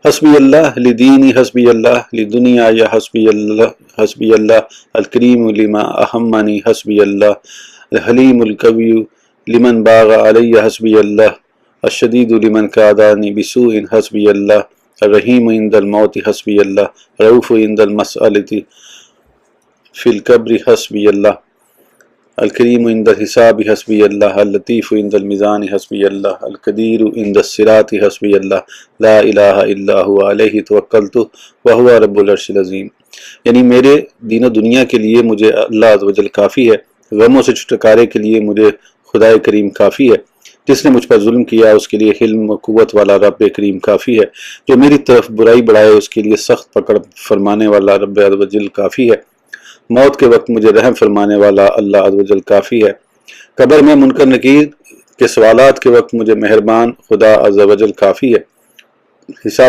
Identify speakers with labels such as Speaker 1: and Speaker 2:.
Speaker 1: حسبی اللہ لدینی حسبی اللہ لدنیا یا حسبی اللہ الکریم لما اہمنی حسبی اللہ الحلیم القوی لمن باغ علی حسبی اللہ الشدید لمن کادانی بسوء حسبی اللہ الرحیم عند الموت حسبی اللہ رؤوف عند المسألۃ فی القبر حسبی اللہ الکریم عند الحساب حسبی اللہ اللطیف عند المیزان حسبی اللہ القدیر عند الصراط حسبی اللہ لا الہ الا هو علیہ توکلت وہو رب العرش العظیم۔ یعنی میرے دین و دنیا کے لیے مجھے اللہ عز و جل کافی ہے، غموں سے چھٹکارے کے لیے مجھے خدائے کریم کافی ہے، جس نے مجھ پر ظلم کیا اس کے لیے حلم و قوت والا رب کریم کافی ہے، جو میری طرف برائی بڑھائے اس کے لیے سخت پکڑ فرمانے والا رب عز و جل کافی ہے، موت کے وقت مجھے رحم فرمانے والا اللہ عز و جل کافی ہے، قبر میں منکر نکیر کے سوالات کے وقت مجھے مہربان خدا عز و جل کافی ہے، حساب